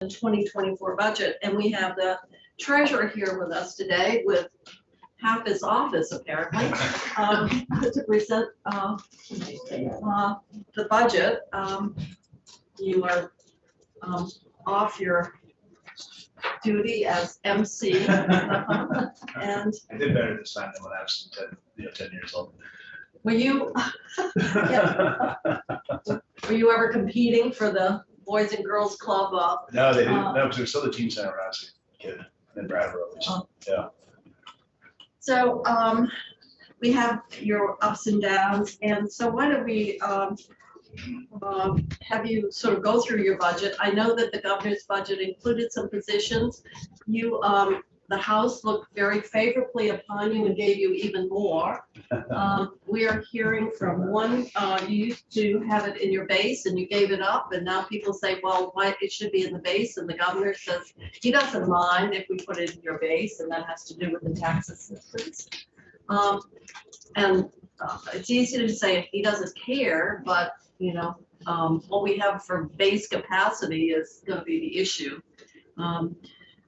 the 2024 budget, and we have the treasurer here with us today with half his office apparently to present the budget. You are off your duty as MC, and I did better this time than when I was 10 years old. were you were you ever competing for the Boys and Girls Club? No, they didn't. No, because there was still the teen center when I was a kid in Bradford, at least. Yeah. So we have your ups and downs, and so why don't we have you sort of go through your budget. I know that the governor's budget included some positions. You, the House looked very favorably upon you and gave you even more. We are hearing from one, you used to have it in your base and you gave it up, and now people say, well, why it should be in the base, and the governor says he doesn't mind if we put it in your base, and that has to do with the tax assistance. It's easy to say he doesn't care, but you know, what we have for base capacity is going to be the issue.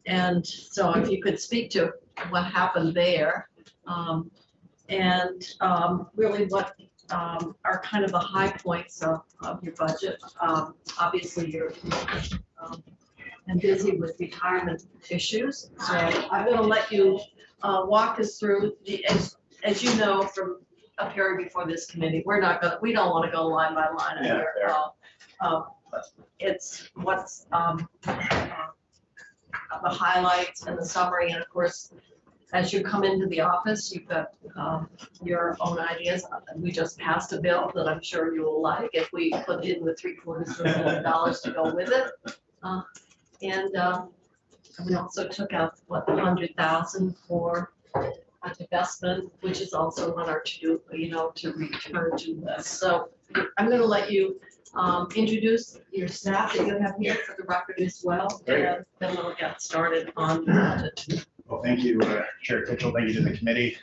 And so if you could speak to what happened there, and really what are kind of the high points of your budget. Obviously, you're and busy with retirement issues. So I'm going to let you walk us through the, as you know from appearing before this committee, we don't want to go line by line. Yeah, it's what's the highlights and the summary, and of course, as you come into the office, you've got your own ideas. We just passed a bill that I'm sure you will like if we put in the $750 million to go with it, and we also took out what, $100,000 for investment, which is also on our to return to this. So I'm going to let you introduce your staff that you have here for the record as well, and then we'll get started on the budget. Well, thank you, Chair Kitchell. Thank you to the committee.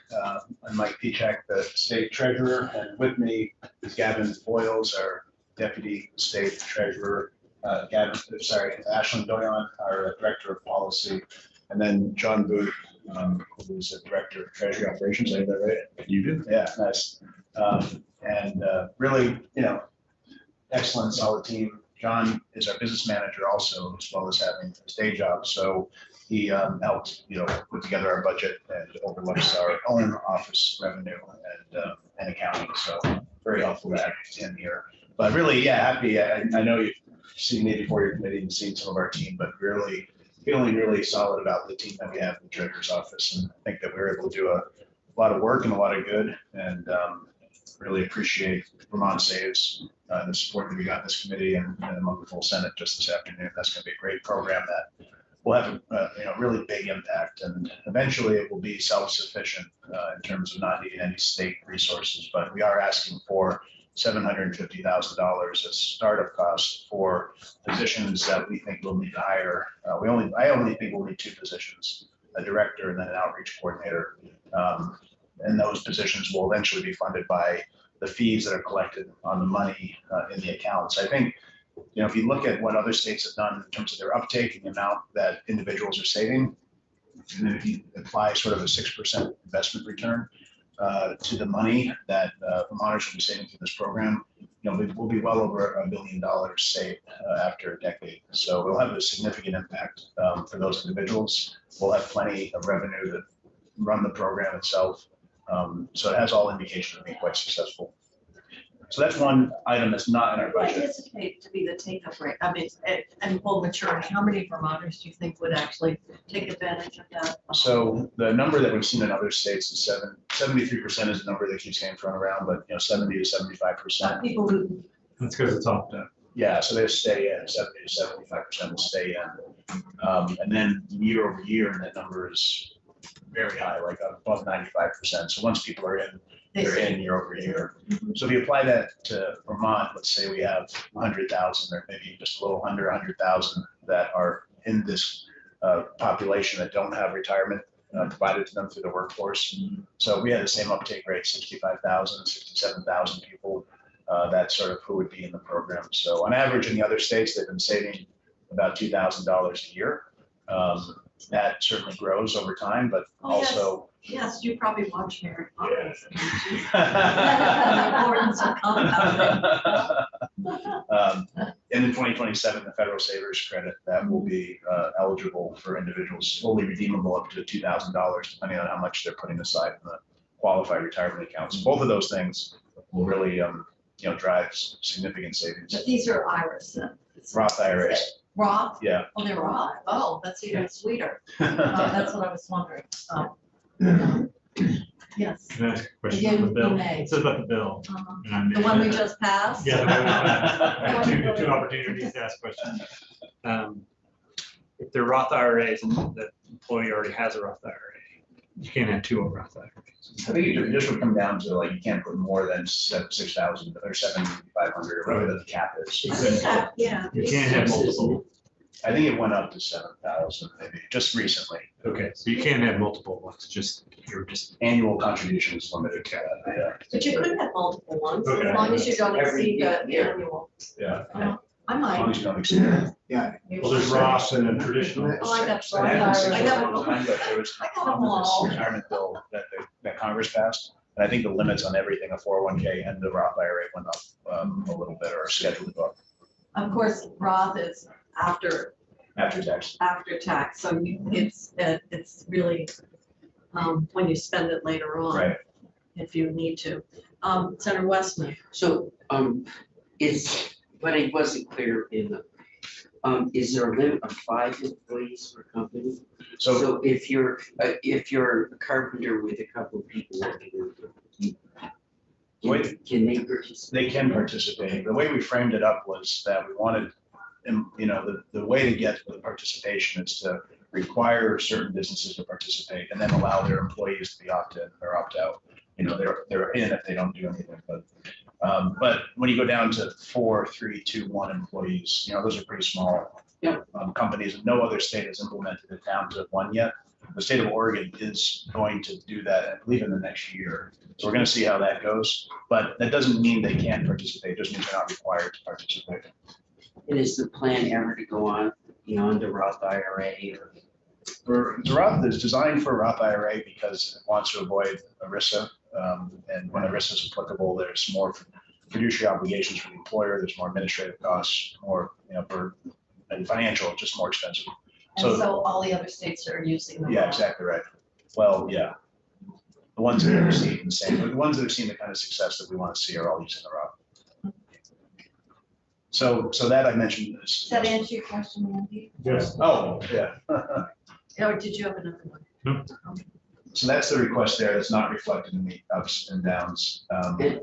I'm Mike Pichak, the state treasurer, and with me is Gavin Boyles, our deputy state treasurer. Ashlyn Doyon, our director of policy, and then John Booth, who's the director of treasury operations. I got that right? You did? Yeah, nice. Really, excellent, solid team. John is our business manager also, as well as having his day job. So he helped, put together our budget and overlooks our own office revenue and accounting. So very helpful to have him here. But really, yeah, happy. I know you've seen me before your committee and seen some of our team, but really feeling really solid about the team that we have in the treasurer's office. And I think that we were able to do a lot of work and a lot of good, and really appreciate Vermont Saves and the support that we got in this committee and among the full Senate just this afternoon. That's going to be a great program that will have a really big impact, and eventually it will be self-sufficient in terms of not needing any state resources. But we are asking for $750,000 as startup costs for positions that we think we'll need to hire. I only think we'll need 2 positions, a director and then an outreach coordinator. And those positions will eventually be funded by the fees that are collected on the money in the accounts. I think, if you look at what other states have done in terms of their uptake and the amount that individuals are saving, and then if you apply sort of a 6% investment return to the money that Vermonters will be saving through this program, we'll be well over $1 billion saved after a decade. So we'll have a significant impact for those individuals. We'll have plenty of revenue to run the program itself. So it has all indication to be quite successful. So that's one item that's not in our budget. I anticipate to be the take-up rate. I mean, and full maturity. How many Vermonters do you think would actually take advantage of that? So the number that we've seen in other states is 73% is the number that keeps getting thrown around, but 70 to 75%. People who. That's because it's opt in. Yeah, so they stay in. 70 to 75% will stay in, and then year over year, that number is very high, like above 95%. So once people are in, they're in year over year. So if you apply that to Vermont, let's say we have 100,000 or maybe just a little under 100,000 that are in this population that don't have retirement provided to them through the workforce. So we had the same uptake rate, 65,000, 67,000 people. That's sort of who would be in the program. So on average in the other states, they've been saving about $2,000 a year. That certainly grows over time, but Oh, yes. also. Yes, you probably watch Mary Poppins. The importance of compounding. And in 2027, the federal savers credit that will be eligible for individuals, fully redeemable up to $2,000, depending on how much they're putting aside in the qualified retirement accounts. Both of those things will really, drive significant savings. But these are IRAs then? Roth IRAs. Roth? Yeah. Oh, they're Roth. Oh, that's even sweeter. That's what I was wondering. Yes. Can I ask a question Again, about the bill? you may. It says about the bill. and I The one we just passed? Yeah, the one we just passed. I have two opportunities to ask questions. If they're Roth IRAs and the employee already has a Roth IRA, you can't have two Roth IRAs. I think it just would come down to like, you can't put more than 6,000 or 7,500 or whatever the cap is. Yeah. You can't have multiple. I think it went up to 7,000 maybe just recently. Okay, so you can't have multiple ones, you're just. Annual contributions limited to that, yeah. But you could have multiple ones, as Okay. long as you don't exceed the Yeah. annual. Yeah. I As long might. as you don't exceed it. Yeah. Well, there's Ross and then traditional. Oh, I got I haven't seen I it in a got long time, but there was I got them all. this retirement bill that Congress passed. And I think the limits on everything, a 401k and the Roth IRA went up a little bit, or scheduled to go up Of course, Roth is after after tax. tax, so it's really, when you spend it later on. Right. If you need to. Senator Westman. So, is, but it wasn't clear in the, is there a limit of 5 employees per company? So So if you're a carpenter with a couple of people working with you, Wait. can they participate? they can participate. The way we framed it up was that we wanted, the way to get the participation is to require certain businesses to participate and then allow their employees to be opt-in or opt-out. They're in if they don't do anything, but when you go down to 4, 3, 2, 1 employees, those are pretty small. Yep. Companies. No other state has implemented it down to 1 yet. The state of Oregon is going to do that, I believe, in the next year. So we're going to see how that goes, but that doesn't mean they can't participate. It just means they're not required to participate. And is the plan ever to go on, under Roth IRA or? Roth is designed for Roth IRA because it wants to avoid ERISA. And when ERISA is applicable, there's more fiduciary obligations for the employer. There's more administrative costs, more, and financial, just more expensive. And so all the other states are using them. Yeah, exactly right. Well, yeah. The ones that have seen the same, the ones that have seen the kind of success that we want to see are all using the Roth. So that I mentioned is. Does that answer your question, Andy? Yes. Oh, yeah. Or did you have another one? No. So that's the request there. That's not reflected in the ups and downs. Can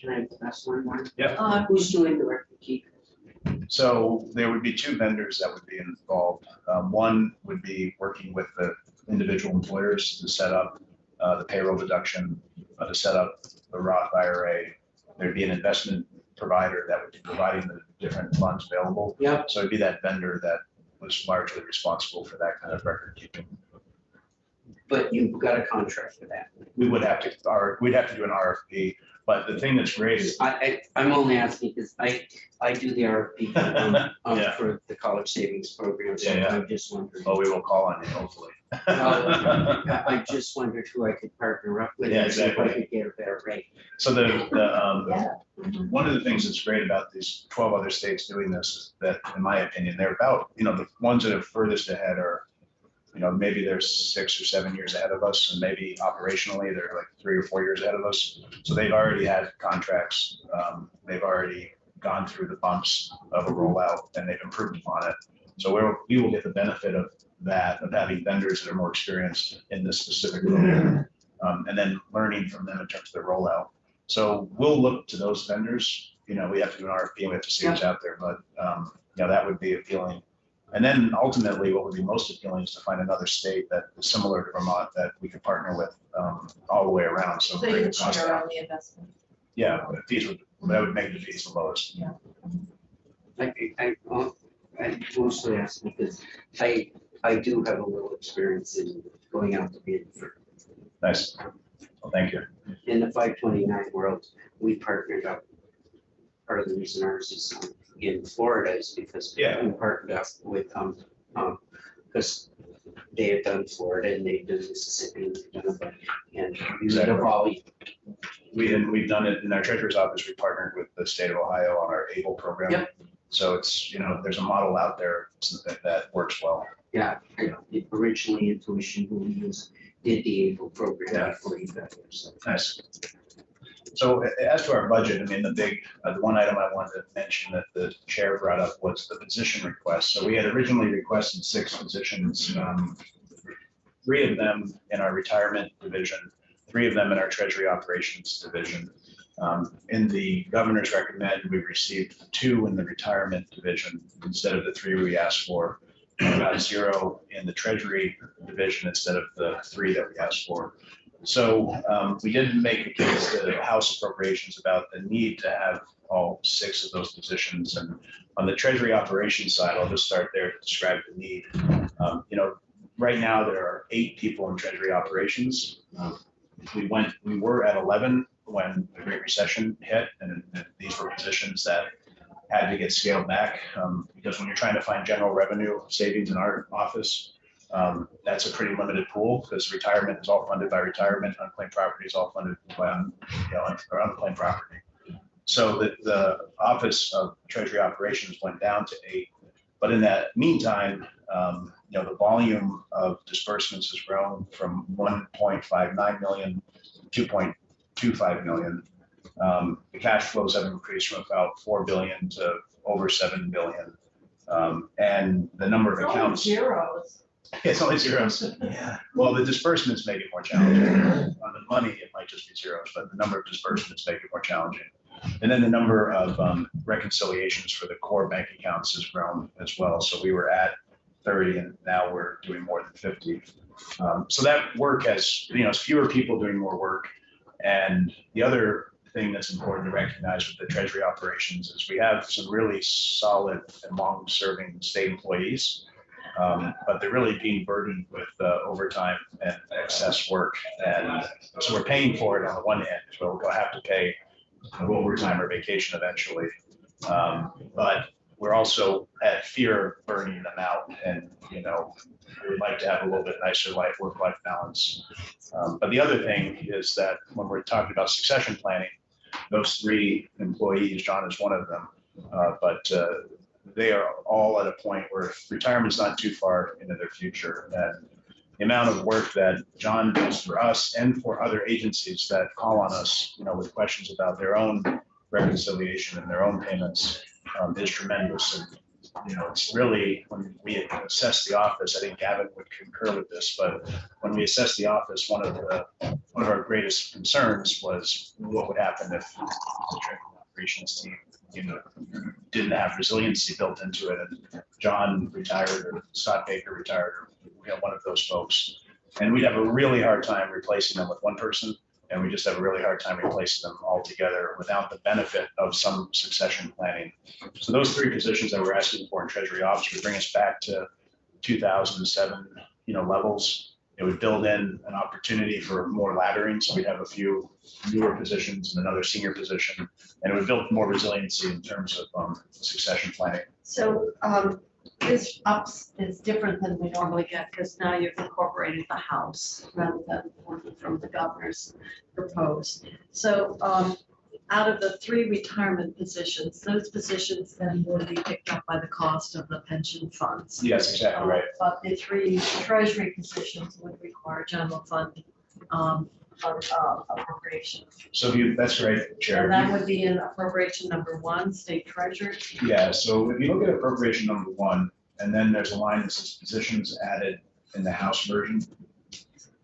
I ask one more? Yeah. Who's doing the record keeping? So there would be 2 vendors that would be involved. One would be working with the individual employers to set up the payroll deduction, to set up the Roth IRA. There'd be an investment provider that would be providing the different funds available. Yep. So it'd be that vendor that was largely responsible for that kind of record keeping. But you've got a contract for that. We would have to, we'd have to do an RFP, but the thing that's great is, I'm only asking because I do the RFP Yeah. for the college savings program, so Yeah, yeah. I'm just wondering. oh, we will call on you, hopefully. I just wondered who I could partner up with. Yeah, and see if I exactly. could get a better rate. So Yeah. one of the things that's great about these 12 other states doing this is that, in my opinion, they're about, the ones that are furthest ahead are, maybe they're 6 or 7 years ahead of us, and maybe operationally they're like 3 or 4 years ahead of us. So they've already had contracts. They've already gone through the bumps of a rollout, and they've improved upon it. So we will get the benefit of that, of having vendors that are more experienced in this specific program, and then learning from them in terms of their rollout. So we'll look to those vendors. We have to do an RFP and we have to see what's out there, but that would be appealing. And then ultimately, what would be most appealing is to find another state that is similar to Vermont that we could partner with all the way around. So So you bring can the cost share down. on the investment. Yeah, that would make the fees the lowest. I mostly ask because I do have a little experience in going out to bid for. Nice. Well, thank you. In the 529 world, we partnered up. Part of the reason ours is in Florida is because Yeah. we partnered up with, because they have done Florida and they've done Mississippi and they've done a bunch. And we would have all, We've done it in our treasurer's office. We partnered with the state of Ohio on our ABLE program. Yep. So it's, there's a model out there that works well. yeah, originally Intuition, who we use, did the ABLE program Yeah. before you got there, so. Nice. So as to our budget, I mean, the one item I wanted to mention that the chair brought up was the position request. So we had originally requested 6 positions, 3 of them in our retirement division, 3 of them in our treasury operations division. In the governor's recommend, we received 2 in the retirement division instead of the 3 we asked for. About 0 in the treasury division instead of the 3 that we asked for. So we did make a case to the House Appropriations about the need to have all 6 of those positions. And on the Treasury operations side, I'll just start there to describe the need. Right now there are 8 people in Treasury operations. We were at 11 when the Great Recession hit, and these were positions that had to get scaled back because when you're trying to find general revenue savings in our office, that's a pretty limited pool because retirement is all funded by retirement, unclaimed property is all funded by unclaimed property. So the Office of Treasury Operations went down to 8, but in that meantime, the volume of disbursements has grown from 1.59 million to 2.25 million. The cash flows have increased from about 4 billion to over 7 billion, and the number of accounts. Zeros. It's only zeros. Yeah. Well, the disbursements make it more challenging. On the money, it might just be zeros, but the number of disbursements make it more challenging. And then the number of reconciliations for the core bank accounts has grown as well. So we were at 30 and now we're doing more than 50. So that work has, fewer people doing more work. And the other thing that's important to recognize with the Treasury operations is we have some really solid and long-serving state employees. But they're really being burdened with overtime and excess work. And so we're paying for it on the one hand, so we'll have to pay overtime or vacation eventually. But we're also at fear of burning them out. And, we would like to have a little bit nicer work-life balance. But the other thing is that when we're talking about succession planning, those 3 employees, John is one of them, but they are all at a point where retirement's not too far into their future. And the amount of work that John does for us and for other agencies that call on us, with questions about their own reconciliation and their own payments is tremendous. And, it's really, when we assess the office, I think Gavin would concur with this, but when we assess the office, one of our greatest concerns was what would happen if the treasury operations team didn't have resiliency built into it, and John retired or Scott Baker retired, or one of those folks, and we'd have a really hard time replacing them with one person, and we just have a really hard time replacing them altogether without the benefit of some succession planning. So those 3 positions that we're asking for in Treasury Ops would bring us back to 2007 levels. It would build in an opportunity for more laddering, so we'd have a few newer positions and another senior position, and it would build more resiliency in terms of succession planning. So this ups is different than we normally get because now you've incorporated the House rather than working from the governor's proposed. So out of the 3 retirement positions, those positions then will be picked up by the cost of the pension funds. Yes, exactly right. But the 3 treasury positions would require general fund appropriation. So that's right, Chair. And that would be in appropriation number 1, state treasurer. Yeah, so if you look at appropriation number 1, and then there's a line that says positions added in the House version.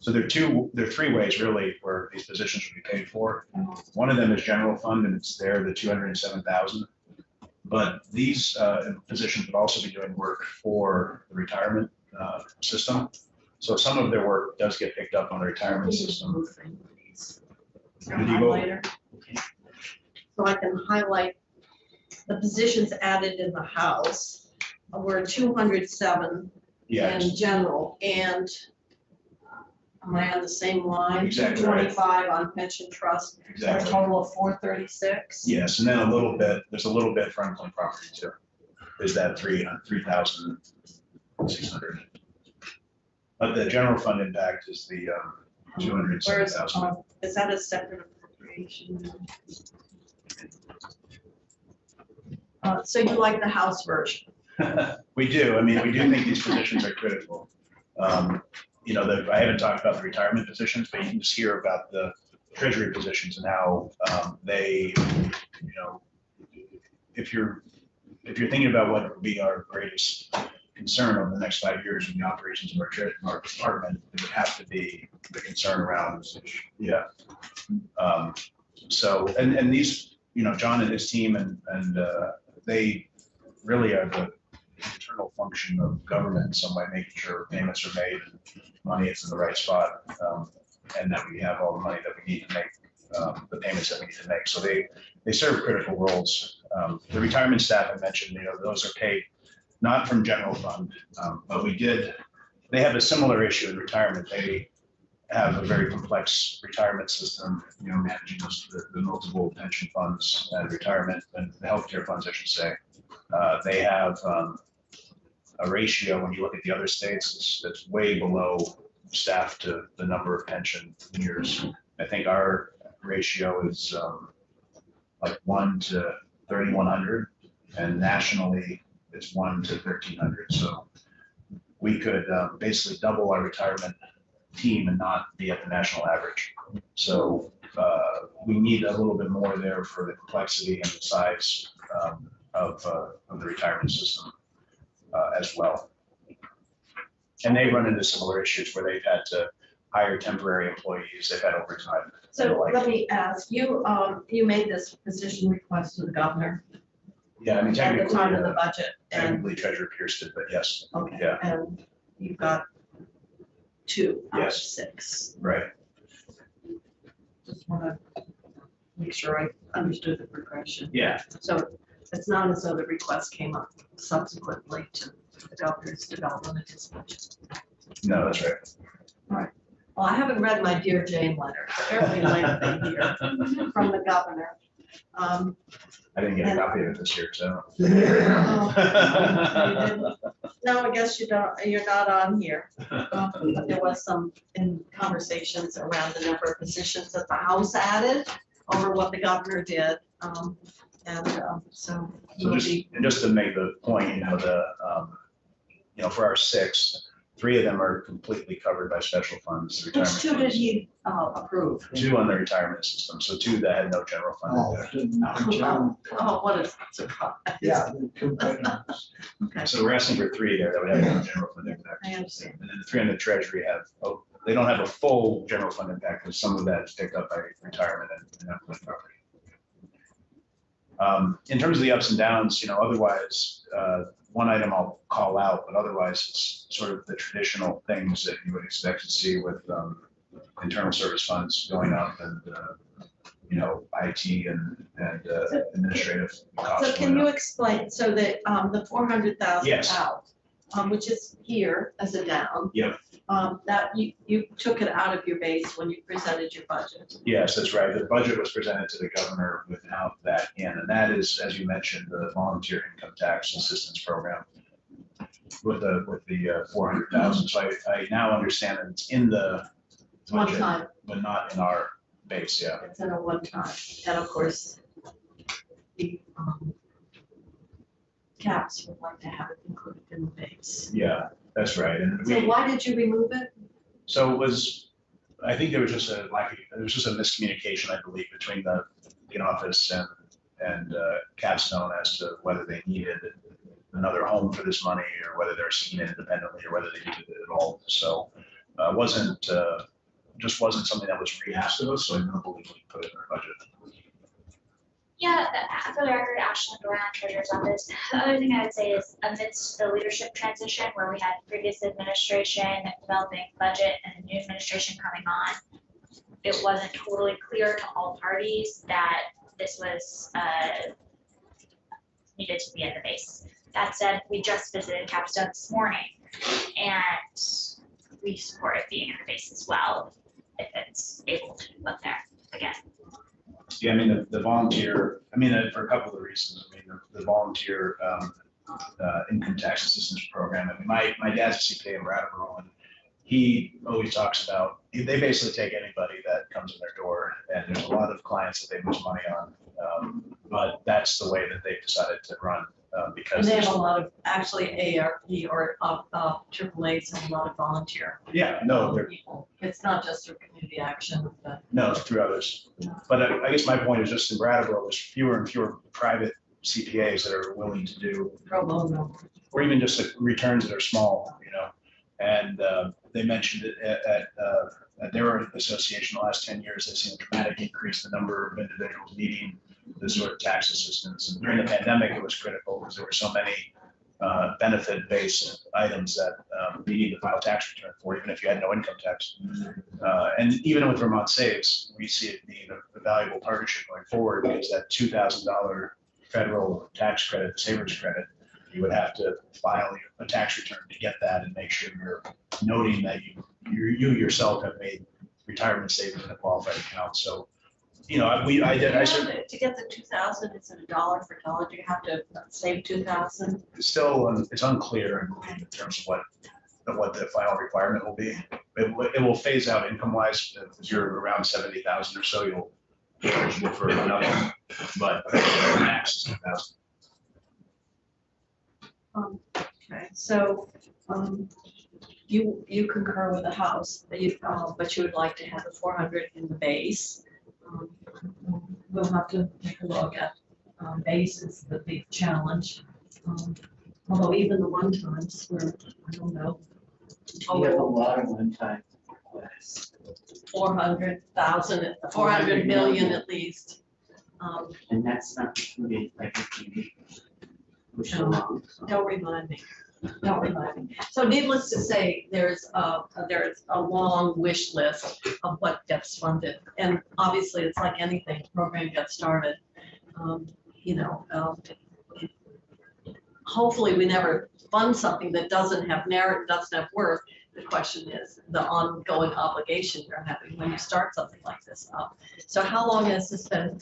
So there are 3 ways really where these positions would be paid for. One of them is general fund, and it's there, the 207,000. But these positions would also be doing work for the retirement system. So some of their work does get picked up on the retirement system. Did you go? So I can highlight the positions added in the House were 207 Yeah, in general, and Am I on the same line? Exactly right. 225 on pension trust, for a Exactly. total of 436. Yes, and then there's a little bit for unclaimed property too. Is that 3,600. But the general fund impact is the 207,000. Is that a separate appropriation? So you like the House version? We do. I mean, we do think these positions are critical. I haven't talked about the retirement positions, but you can just hear about the treasury positions and how they, if you're thinking about what would be our greatest concern over the next 5 years in the operations of our department, it would have to be the concern around, yeah. So, and these, John and his team and they really are the internal function of government in some way, making sure payments are made and money is in the right spot, and that we have all the money that we need to make the payments that we need to make. So they serve critical roles. The retirement staff I mentioned, those are paid not from general fund, but they have a similar issue in retirement. They have a very complex retirement system, managing the multiple pension funds and retirement and the healthcare funds, I should say. They have a ratio, when you look at the other states, that's way below staff to the number of pension years. I think our ratio is like 1 to 3,100, and nationally it's 1 to 1,300. So we could basically double our retirement team and not be at the national average. So we need a little bit more there for the complexity and the size of the retirement system as well. And they run into similar issues where they've had to hire temporary employees, they've had overtime. So let me ask you, you made this position request to the governor Yeah, I mean, at the technically, time of the budget, and, technically Treasurer Pierce did, but yes, okay, yeah. and you've got 2 out of Yes. 6. Right. Just want to make sure I understood the progression. Yeah, So it's not as though the request came up subsequently to the governor's development of his budget. no, that's right. Well, I haven't read my Dear Jane letter, but very lengthy here from the governor. I didn't get a copy of it this year, so. No, I guess you're not on here. But there was some conversations around the number of positions that the House added over what the governor did. So we'll be, just to make the point, for our 6, 3 of them are completely covered by special funds. the which retirement 2 did funds. he approve? 2 on the retirement system, so 2 that had no general fund in there. Oh, what a surprise. Yeah, the 2 bedrooms. Okay, So we're asking for 3 there that would have no general fund impact. I understand. And then the 3 on the treasury they don't have a full general fund impact, because some of that is picked up by retirement and unclaimed property. In terms of the ups and downs, otherwise, one item I'll call out, but otherwise it's sort of the traditional things that you would expect to see with internal service funds going up and, IT and administrative costs. So can going you up. explain, so that the 400,000 Yes. out, which is here as a down. Yep. That you took it out of your base when you presented your budget. Yes, that's right. The budget was presented to the governor without that in, and that is, as you mentioned, the volunteer income tax assistance program with the 400,000. So I now understand that it's in the One budget, time, but not in our base. Yeah. it's in a one time, and of course, the caps would like to have it included in the base. Yeah, that's right. And So why did you remove it? so it was, I think there was just a miscommunication, I believe, between the office and Capstone as to whether they needed another home for this money, or whether they're seeing it independently, or whether they needed it at all. So just wasn't something that was re-asked of us, so I don't believe we put it in our budget. Yeah, for the record, Ashley Doran, Treasurer's Office. The other thing I would say is amidst the leadership transition where we had previous administration developing budget and new administration coming on, it wasn't totally clear to all parties that this was needed to be in the base. That said, we just visited Capstone this morning, and we support it being interface as well, if it's able to live there again. Yeah, I mean, the volunteer, I mean, for a couple of reasons, I mean, the volunteer income tax assistance program, I mean, my dad's a CPA in Brattleboro, and he always talks about, they basically take anybody that comes in their door, and there's a lot of clients that they lose money on. But that's the way that they've decided to run, And because they have there's, a lot of, actually ARP or AAA's have a lot of volunteer. yeah, no, they're, People. It's not just through community action, but. no, through others. But I guess my point is just in Brattleboro, there's fewer and fewer private CPAs that are willing to do, Pro bono. or even just the returns that are small, you know. And they mentioned it at their association, the last 10 years, they've seen a dramatic increase in the number of individuals needing this sort of tax assistance. And during the pandemic, it was critical because there were so many benefit-based items that you need to file tax return for, even if you had no income tax. And even with Vermont Saves, we see it being a valuable partnership going forward, because that $2,000 federal tax credit, savers credit, you would have to file a tax return to get that and make sure you're noting that you yourself have made retirement savings in a qualified account. So, you know, I said, To get the 2,000, is it $1 for dollar? Do you have to save 2,000? it's still, it's unclear, I believe, in terms of what the final requirement will be. It will phase out income wise. If you're around 70,000 or so, you'll be eligible for another, but the max is 2,000. Okay, so, you concur with the House, that you, but you would like to have the 400 in the base. We'll have to take a look at, base is the big challenge. Although even the one times were, I don't know. We have a lot of one-time requests. 400,000, 400 million at least. And that's not including like if you push along. So Don't remind me. Don't remind me. So needless to say, there's a long wish list of what gets funded. And obviously, it's like anything, program gets started. You know, hopefully we never fund something that doesn't have merit, doesn't have worth. The question is the ongoing obligation you're having when you start something like this up. So how long has this been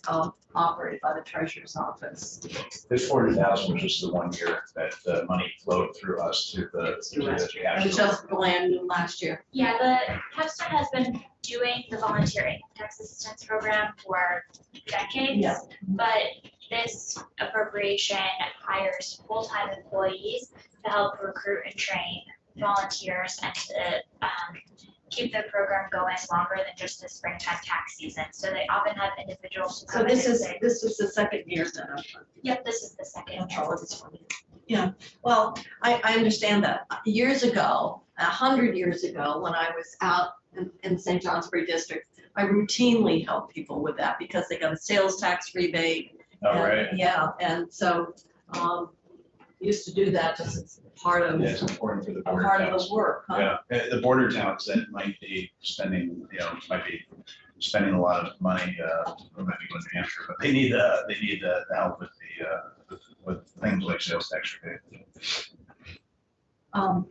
operated by the Treasurer's Office? This 400,000 was just the 1 year that the money flowed through us to the It actual. was just brand new last year. Yeah, the Capstone has been doing the volunteer income tax assistance program for decades. Yeah. But this appropriation hires full-time employees to help recruit and train volunteers and to keep the program going longer than just the springtime tax season. So they often have individuals who So come in this and is say, the second year that I'm. yep, this is the second That's year. all it's for. Yeah, well, I understand that. Years ago, 100 years ago, when I was out in St. Johnsbury District, I routinely helped people with that because they got a sales tax rebate. Oh, and- right. Yeah, and so, used to do that just as part of, Yeah, it's important for the a border part of towns. the work, huh? Yeah, the border towns that might be spending, might be spending a lot of money, or might be going to New Hampshire, but they need the help with with things like sales tax rebate. Oh,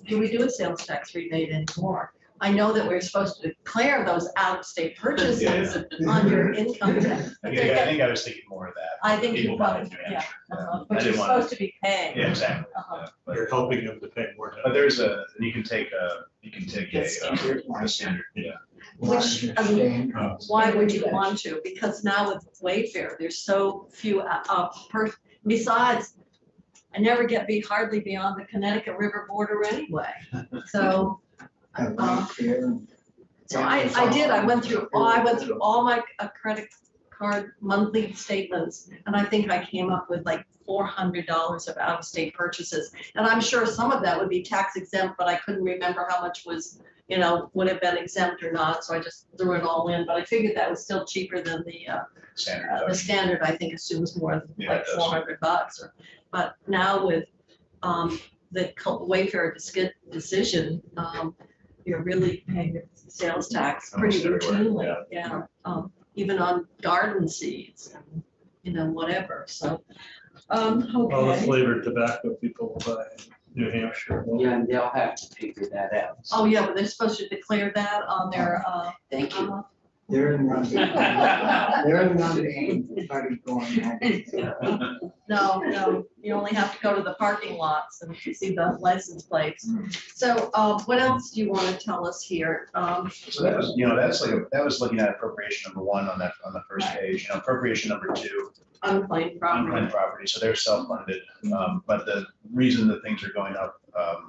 do we do a sales tax rebate anymore? I know that we're supposed to declare those out-of-state purchases Yeah, on your income tax. I think I was thinking more of that. I think you People buying probably, New yeah, Hampshire. but I you're didn't want supposed to be paying. Yeah, exactly. Uh-huh. Yeah, but- You're helping them to pay more. But there's you can take a standard, yeah. Which, I mean, why would you want to? Because now with Wayfair, there's so few, besides, I never get hardly beyond the Connecticut River border anyway. So, so I did, I went through all my credit card monthly statements, and I think I came up with like $400 of out-of-state purchases. And I'm sure some of that would be tax exempt, but I couldn't remember how much was, would have been exempt or not, so I just threw it all in. But I figured that was still cheaper than the standard, I think, assumes more than Yeah, like it does. $400. But now with the Wayfair decision, you're really paying your sales tax pretty Almost everywhere, routinely, yeah. Even on garden seeds, and, whatever, so, All the okay. flavored tobacco people will buy. New Hampshire. Yeah, and they'll have to figure that out. Oh, yeah, but they're supposed to declare that on their, Thank you. They're in London. They're in London, party going on. no, you only have to go to the parking lots and see the license plates. So, what else do you want to tell us here? So that was, that's like, that was looking at appropriation number one on the first page, appropriation number two, Unclaimed property. unclaimed property, so they're self-funded. But the reason that things are going up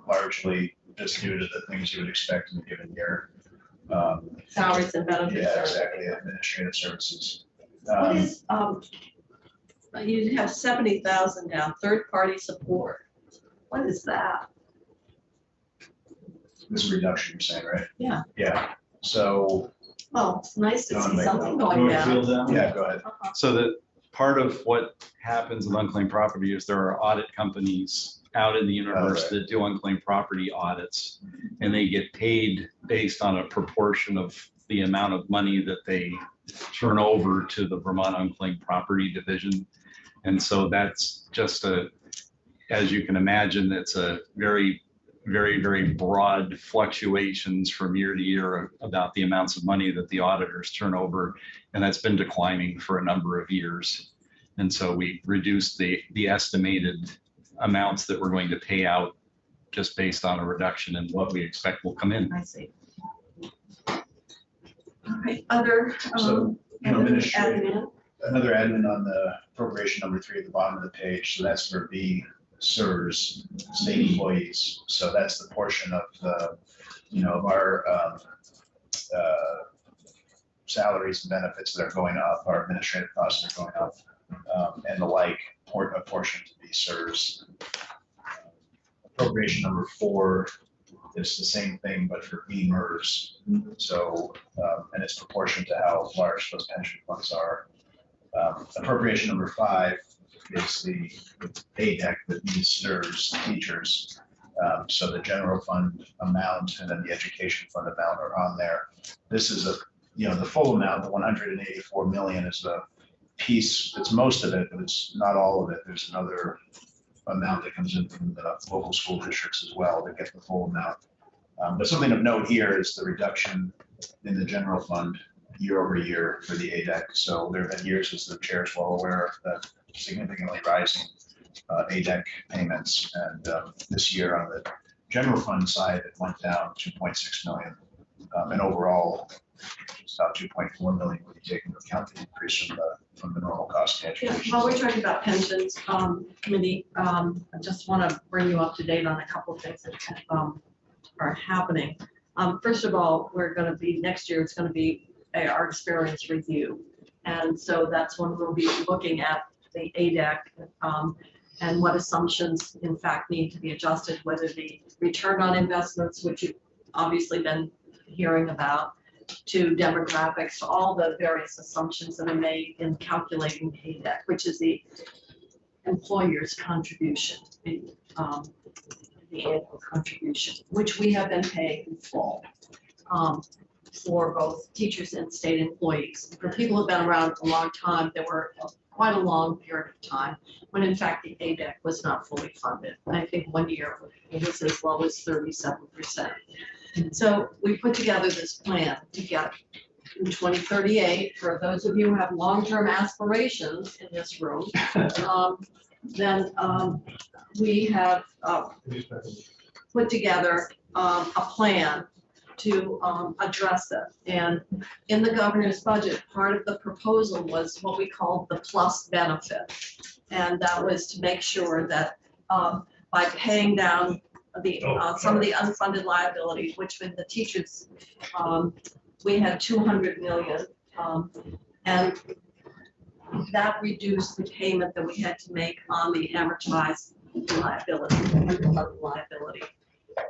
largely just due to the things you would expect in a given year. Salaries and benefits. Yeah, exactly, administrative services. What is, you have 70,000 down, third-party support. What is that? This is a reduction, you're saying, right? Yeah. Yeah, so, Well, it's nice to Go on, see Mike. something going down. yeah, go ahead. So that part of what happens with unclaimed property is there are audit companies out in the universe right. that do unclaimed property audits, and they get paid based on a proportion of the amount of money that they turn over to the Vermont Unclaimed Property Division. And so that's just as you can imagine, it's a very, very, very broad fluctuations from year to year about the amounts of money that the auditors turn over. And that's been declining for a number of years. And so we reduced the estimated amounts that we're going to pay out just based on a reduction in what we expect will come in. I see. All right, other, So, administrative, admin? another admin on the appropriation number three at the bottom of the page, so that's for B SERS, state employees. So that's the portion of the, of our salaries and benefits that are going up, our administrative costs are going up, and the like, a portion to be SERS. Appropriation number four is the same thing, but for B MERS. So, and it's proportionate to how large those pension funds are. Appropriation number five is the ADEC that means SERS teachers. So the general fund amount and then the education fund amount are on there. This is the full amount, the 184 million is the piece, it's most of it, but it's not all of it. There's another amount that comes in from the local school districts as well that get the full amount. But something of note here is the reduction in the general fund year over year for the ADEC. So there have been years, as the chair is well aware, of the significantly rising ADEC payments. And this year on the general fund side, it went down 2.6 million. And overall, it's about 2.4 million when you take into account the increase from the normal cost of Yeah, education. while we're talking about pensions, committee, I just want to bring you up to date on a couple of things that are happening. First of all, next year, it's going to be our experience review. And so that's when we'll be looking at the ADEC and what assumptions in fact need to be adjusted, whether the return on investments, which you've obviously been hearing about, to demographics, to all the various assumptions that are made in calculating the ADEC, which is the employer's contribution, the annual contribution, which we have been paying in full for both teachers and state employees. For people who've been around a long time, there were quite a long period of time when in fact the ADEC was not fully funded. I think one year it was as low as 37%. So we put together this plan to get in 2038, for those of you who have long-term aspirations in this room, then we have put together a plan to address it. And in the governor's budget, part of the proposal was what we called the plus benefit. And that was to make sure that by paying down some of the unfunded liabilities, which with the teachers, we had 200 million, and that reduced the payment that we had to make on the amortized liability, unfunded liability.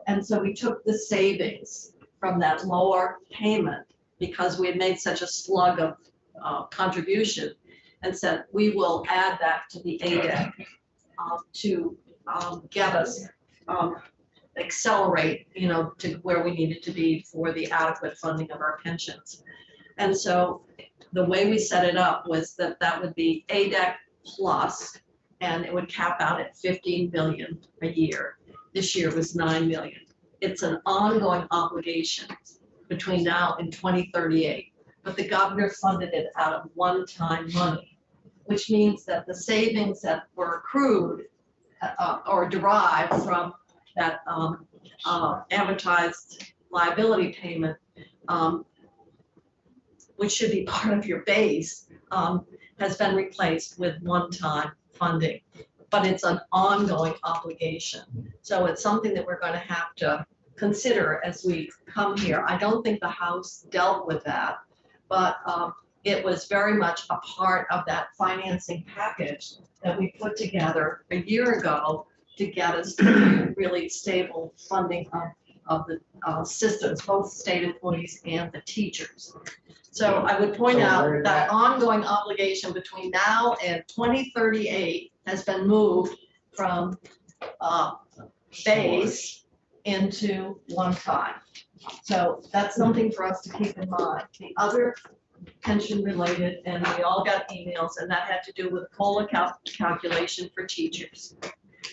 And so we took the savings from that lower payment because we had made such a slug of contribution and said, we will add that to the ADEC to get us accelerate, to where we needed to be for the adequate funding of our pensions. And so the way we set it up was that would be ADEC plus, and it would cap out at 15 billion a year. this year was 9 million. It's an ongoing obligation between now and 2038, but the governor funded it out of one-time money, which means that the savings that were accrued or derived from that amortized liability payment, which should be part of your base, has been replaced with one-time funding. But it's an ongoing obligation. So it's something that we're going to have to consider as we come here. I don't think the House dealt with that, but it was very much a part of that financing package that we put together a year ago to get us to really stable funding of the systems, both state employees and the teachers. So I would point So out where that that- ongoing obligation between now and 2038 has been moved from base into one time. So that's something for us to keep in mind. The other pension related, and we all got emails, and that had to do with COLA calculation for teachers.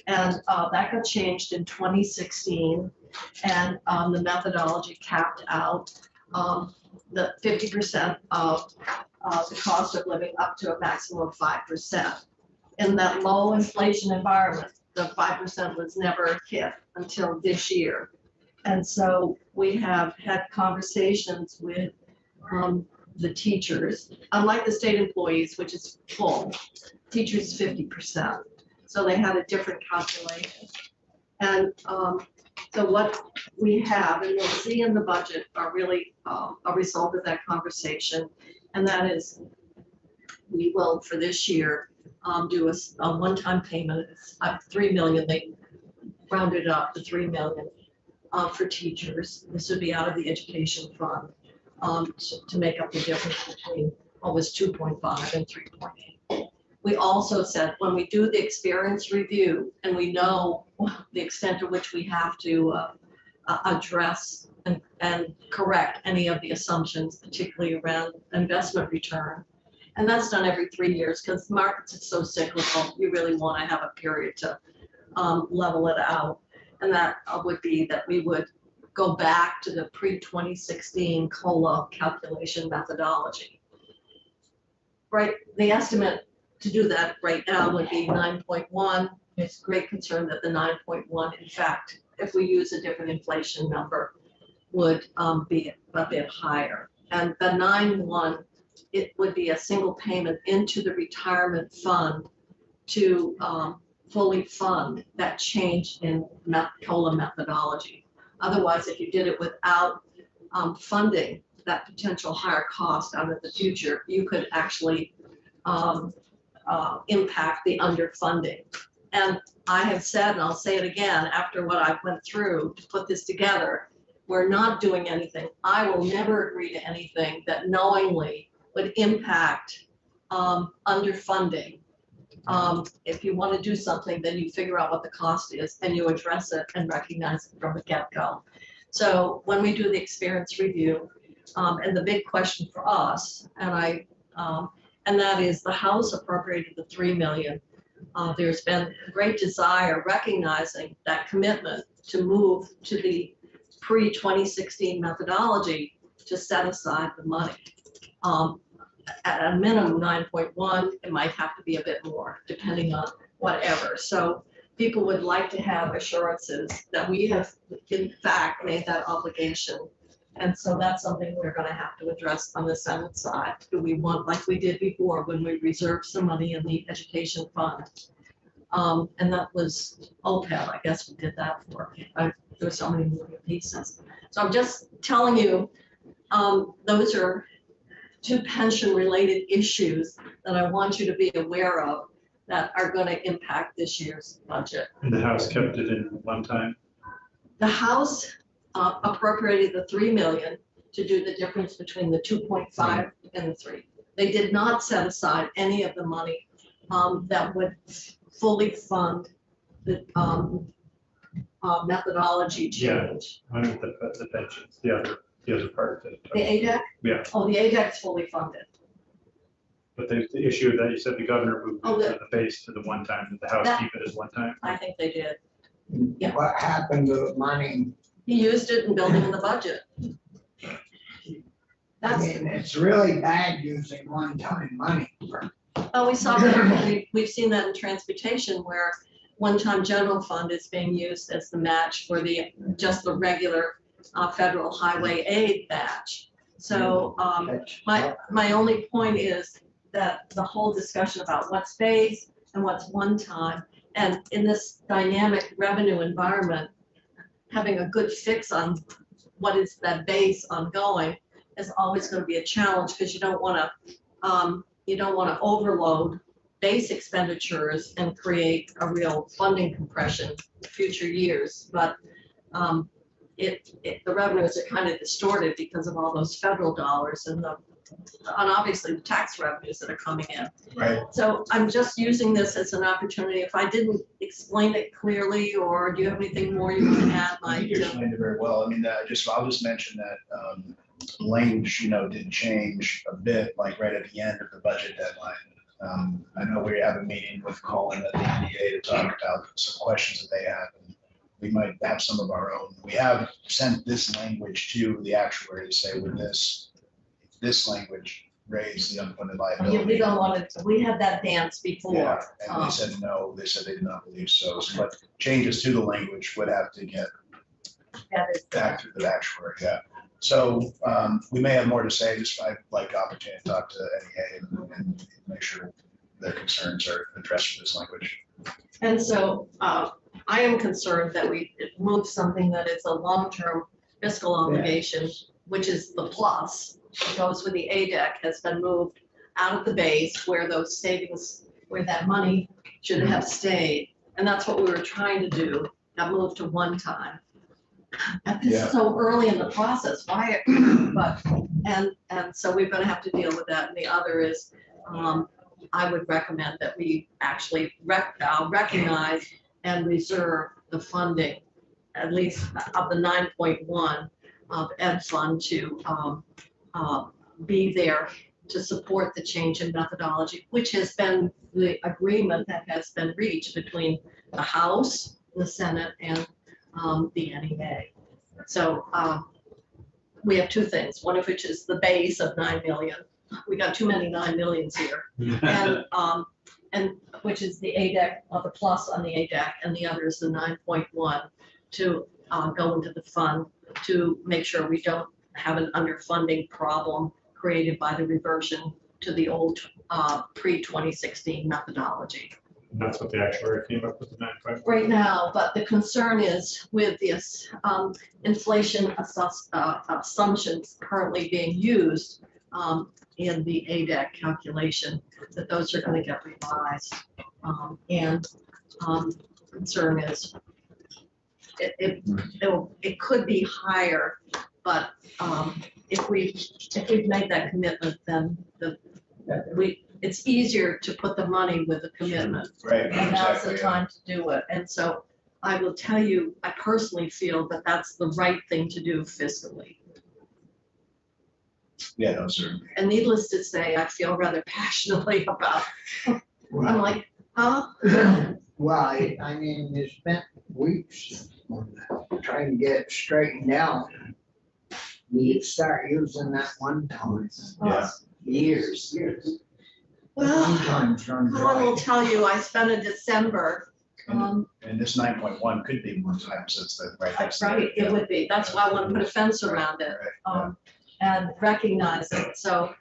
And that got changed in 2016, and the methodology capped out the 50% of the cost of living up to a maximum of 5%. In that low inflation environment, the 5% was never hit until this year. And so we have had conversations with the teachers, unlike the state employees, which is full, teachers 50%. So they had a different calculation. And so what we have, and you'll see in the budget, are really a result of that conversation. And that is, we will, for this year, do a one-time payment of 3 million. They rounded up to 3 million for teachers. This would be out of the education fund to make up the difference between what was 2.5 and 3.8. We also said when we do the experience review and we know the extent to which we have to address and correct any of the assumptions, particularly around investment return. And that's done every 3 years because markets are so cyclical. You really want to have a period to level it out. And that would be that we would go back to the pre-2016 COLA calculation methodology. Right, the estimate to do that right now would be 9.1. It's great concern that the 9.1, in fact, if we use a different inflation number, would be a bit higher. And the 9.1, it would be a single payment into the retirement fund to fully fund that change in COLA methodology. Otherwise, if you did it without funding that potential higher cost out of the future, you could actually impact the underfunding. And I have said, and I'll say it again, after what I went through to put this together, we're not doing anything. I will never agree to anything that knowingly would impact underfunding. If you want to do something, then you figure out what the cost is and you address it and recognize it from the get-go. So when we do the experience review, and the big question for us, and that is the House appropriated the 3 million. There's been great desire recognizing that commitment to move to the pre-2016 methodology to set aside the money. At a minimum 9.1, it might have to be a bit more depending on whatever. So people would like to have assurances that we have in fact made that obligation. And so that's something we're going to have to address on the Senate side. Do we want, like we did before when we reserved some money in the education fund? And that was OPEB, I guess we did that for. There were so many moving pieces. So I'm just telling you, those are two pension-related issues that I want you to be aware of that are going to impact this year's budget. And the House kept it in one time. The House appropriated the 3 million to do the difference between the 2.5 and the 3. They did not set aside any of the money that would fully fund the methodology change. I know the pensions, the other part of it. The ADEC? Yeah. Oh, the ADEC's fully funded. But the issue that you said the governor moved Oh, from the base to the one time, did the House That- keep it as one time? I think they did. Yeah. What happened to the money? He used it in building the budget. I That's, mean, it's really bad using one-time money. oh, we saw that, we've seen that in transportation where one-time general fund is being used as the match for just the regular federal highway aid batch. So, my only point is that the whole discussion about what's base and what's one-time, and in this dynamic revenue environment, having a good fix on what is that base ongoing is always going to be a challenge, because you don't want to overload base expenditures and create a real funding compression in future years. But the revenues are kind of distorted because of all those federal dollars and obviously the tax revenues that are coming in. Right. So I'm just using this as an opportunity. If I didn't explain it clearly, or do you have anything more you want to add, I Mike? think you explained it very well. I mean, I'll just mention that language, did change a bit, like right at the end of the budget deadline. I know we have a meeting with Colin at the NDA to talk about some questions that they have, and we might have some of our own. We have sent this language to the actuary to say, would this language raise the unfunded liability? We don't want to, we had that dance before. Yeah, and they said no, they said they did not believe so. But changes to the language would have to get That is- back through the actuary, yeah. So we may have more to say, just I'd like the opportunity to talk to NEA and make sure their concerns are addressed with this language. And so I am concerned that we move something that is a long-term fiscal obligation, which is the plus, goes with the ADEC, has been moved out of the base where those savings, where that money should have stayed. And that's what we were trying to do, have moved to one time. And this Yeah. is so early in the process, why, and so we're gonna have to deal with that. And the other is, I would recommend that we actually recognize and reserve the funding, at least of the 9.1 of Ed Fund to be there to support the change in methodology, which has been the agreement that has been reached between the House, the Senate, and the NEA. So we have two things, one of which is the base of 9 million. We got too many 9 millions here. And which is the ADEC, or the plus on the ADEC, and the other is the 9.1 to go into the fund to make sure we don't have an underfunding problem created by the reversion to the old pre-2016 methodology. That's what the actuary came up with the 9.5. Right now, but the concern is with this inflation assumptions currently being used in the ADEC calculation, that those are going to get revised. And concern is it could be higher, but if we've made that commitment, then it's easier to put the money with the commitment. Right, And now's the exactly. time to do it. And so I will tell you, I personally feel that that's the right thing to do fiscally. Yeah, no, certainly. And needless to say, I feel rather passionately about, I'm like, huh? Well, I mean, you spent weeks on that, trying to get it straightened out. You start using that one time. Yeah. Years. Well, Sometimes run I will dry. tell you, I spent a December, And this 9.1 could be one time since the, right? that's the- right, it would be, that's why I want to put a fence around it. Right, And recognize it. So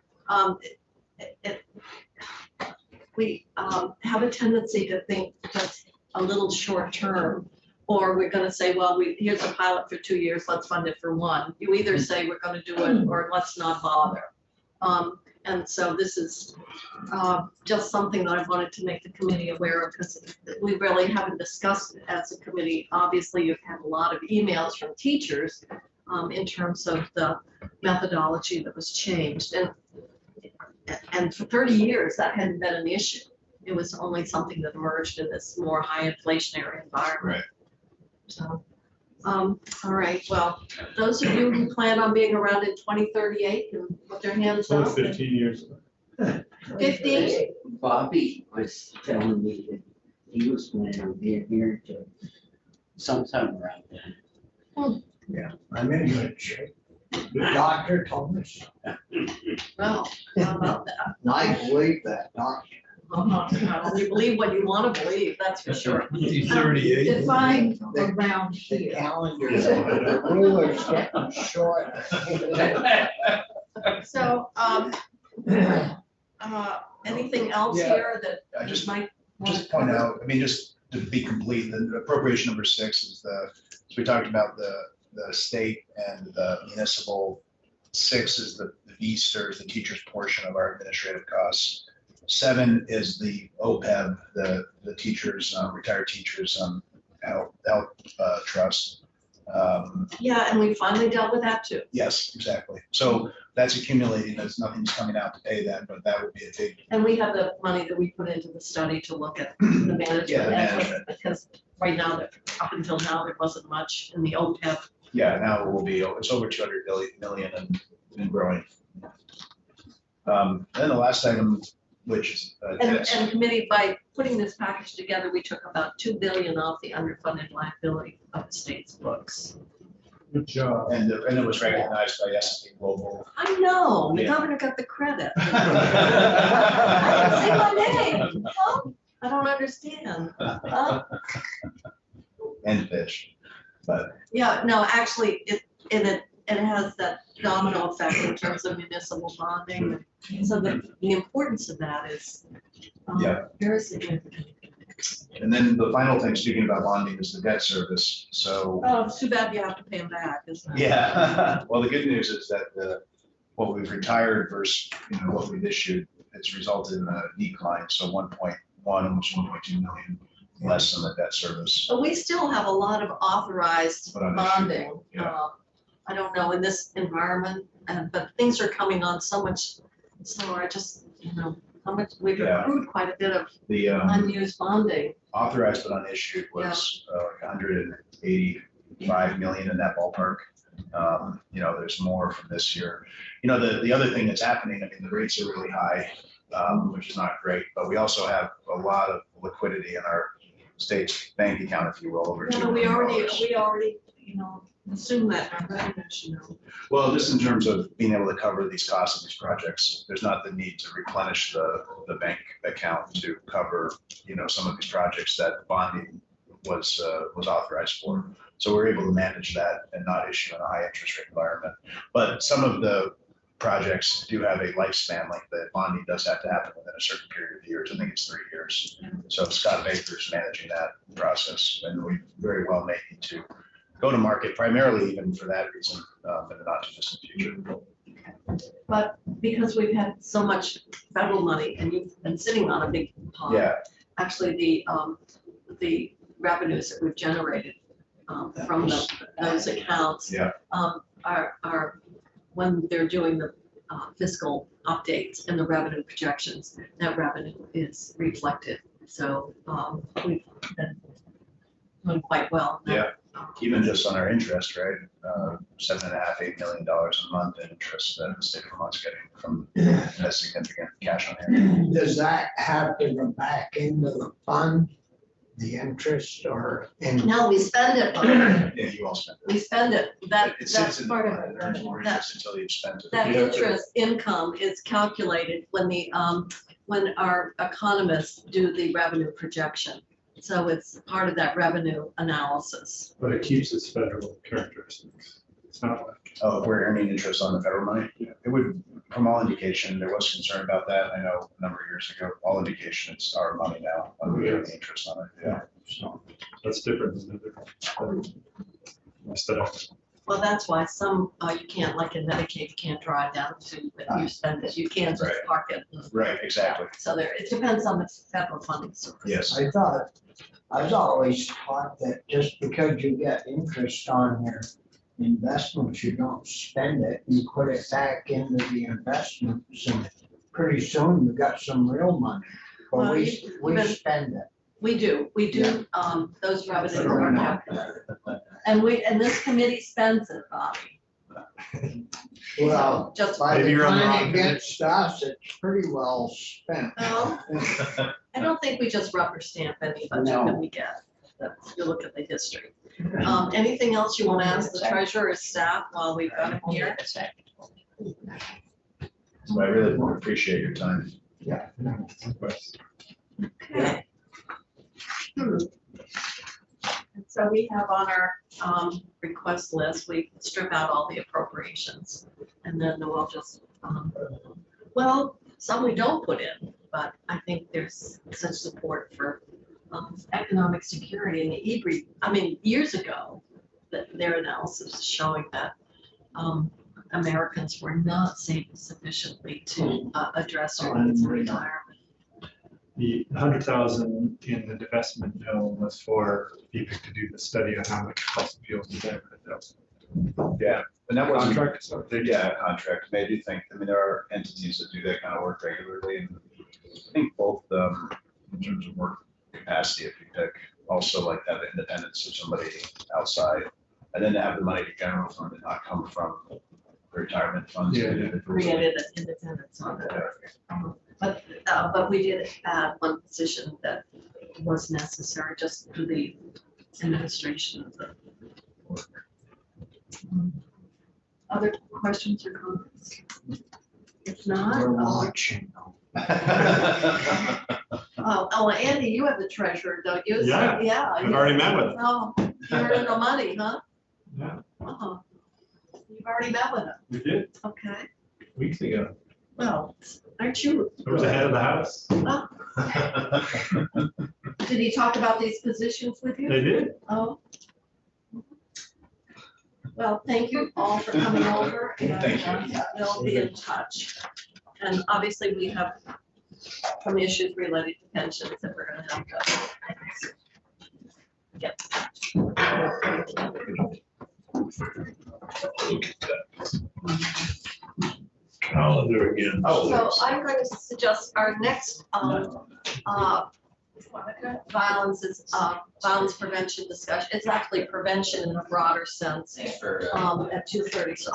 we have a tendency to think just a little short term, or we're going to say, well, here's a pilot for 2 years, let's fund it for 1. You either say we're going to do it or let's not bother. And so this is just something that I wanted to make the committee aware of, because we really haven't discussed it as a committee. Obviously, you've had a lot of emails from teachers in terms of the methodology that was changed. And for 30 years, that hadn't been an issue. It was only something that emerged in this more high inflationary environment. Right. So, all right, well, those of you who plan on being around in 2038 can put their hands Only up. 15 years. 15? Bobby was telling me that he was planning on being here till sometime around then. I'm in good shape. The doctor told me so. Well, how about that? And I believe that doctor. You believe what you want to believe, that's for sure. Define around The here. calendar, the ruler's getting short. So, anything else Yeah. here that I you just might? want Just to point cover? out, I mean, just to be complete, the appropriation number 6 is so we talked about the state and the municipal. 6 is the VSTER, is the teacher's portion of our administrative costs. 7 is the OPEB, the teachers, retired teachers, health trust. Yeah, and we finally dealt with that too. Yes, exactly. So that's accumulating, there's nothing's coming out to pay that, but that would be a big, And we have the money that we put into the study to look at the management. Yeah, the effort, management. Because right now, up until now, there wasn't much in the OPEB. yeah, now it will be, it's over 200 million and growing. Then the last item, which is And committee, by putting this package together, we took about 2 billion off the underfunded liability of the state's books. Good job. and it was recognized by S&P Global. I know, the Yeah. governor got the credit. Say my name. Huh? I don't understand. Huh? And Fish, but Yeah, no, actually, it has that domino effect in terms of municipal bonding. So the importance of that is Yeah. very significant. and then the final thing, speaking about bonding, is the debt service. So Oh, it's too bad you have to pay them back, isn't it? yeah, well, the good news is that what we've retired versus what we've issued, it's resulted in a decline. So 1.1, almost 1.2 million less than the debt service. But we still have a lot of authorized But on issue, bonding. yeah. I don't know, in this environment, but things are coming on so much, so I just, how much, we've Yeah. accrued quite a bit of The unused bonding. authorized but unissued was like 185 million in that ballpark. There's more from this year. The other thing that's happening, I mean, the rates are really high, which is not great, but we also have a lot of liquidity in our state's bank account, if you will, over $2 No, we million. already, assume that in our revenues. Well, just in terms of being able to cover these costs of these projects, there's not the need to replenish the bank account to cover, some of these projects that bonding was authorized for. So we're able to manage that and not issue in a high interest rate environment. But some of the projects do have a lifespan, like the bonding does have to happen within a certain period of years. I think it's 3 years. So Scott Baker's managing that process, and we very well may need to go to market primarily even for that reason, in the not too distant future. But because we've had so much federal money and you've been sitting on a big pond. Yeah, Actually, the revenues that we've generated from those accounts. Yeah. Are, when they're doing the fiscal updates and the revenue projections, that revenue is reflected. So we've been doing quite well. Yeah. Even just on our interest, right? $7.5, $8 million a month in interest that the state of Vermont's getting from that significant cash on hand. Does that have to go back into the fund, the interest, or in? No, we spend it, Bob. Yeah, you all spent We spend it. That, it. It that's sits in the part of fund, it. there's more That- interest until you've spent it. That Yeah. interest income is calculated when our economists do the revenue projection. So it's part of that revenue analysis. But it keeps its federal characteristics. It's not like. Oh, if we're earning interest on the federal money, it would, from all indication, there was concern about that. I know a number of years ago, all indication, it's our money now, and we're earning interest on it, yeah. So that's different than other. Instead of, Well, that's why some, you can't, like in Medicaid, you can't draw it down to, but you spend it, you can't just Right. park it. Right, exactly. So there, it depends on the federal funding source. Yes. I was always taught that just because you get interest on your investments, you don't spend it, you put it back into the investments, and pretty soon you got some real money. Well, But you- we but- spend it. We do, those revenues Put it are on calculated. And this committee spends it, Bobby. Well, Just, by Maybe the you're on the time wrong it gets to us, it's pretty well spent. no, I don't think we just rubber stamp any budget that we get. If you look at the history. Anything else you want to ask the treasurer or staff while we've got him here? So I really appreciate your time. Yeah. Okay. And so we have on our request list, we strip out all the appropriations. And then we'll just, well, some we don't put in, but I think there's such support for economic security in the EBRE. I mean, years ago, that their analysis is showing that Americans were not saving sufficiently to address their needs in retirement. The 100,000 in the divestment bill was for EPIC to do the study on how much fossil fuels is there. Yeah, and that was Contract, so they contract. And I do think, I mean, there are entities that do that kind of work regularly. And I think both in terms of work capacity, if you pick, also like have the independence of somebody outside. And then to have the money to general fund and not come from the retirement funds. Yeah. Created an independence on it. But we did add one position that was necessary just for the administration of the work. Other questions or comments? If not, We're watching. oh, Andy, you have the treasurer, don't you? So, Yeah, yeah. I've already met with him. Oh, you're no money, huh? Yeah, Uh-huh. You've already met with him, we did okay. weeks ago. Well, aren't you? It was the head of the house. Did he talk about these positions with you? They did. Oh. Well, thank you all for coming over. And, Thank you. We'll be in touch. And obviously, we have some issues related to pensions that we're gonna have to get. Calendar again. So I'm going to suggest our next violence prevention discussion. It's actually prevention in a broader sense at 2:30. So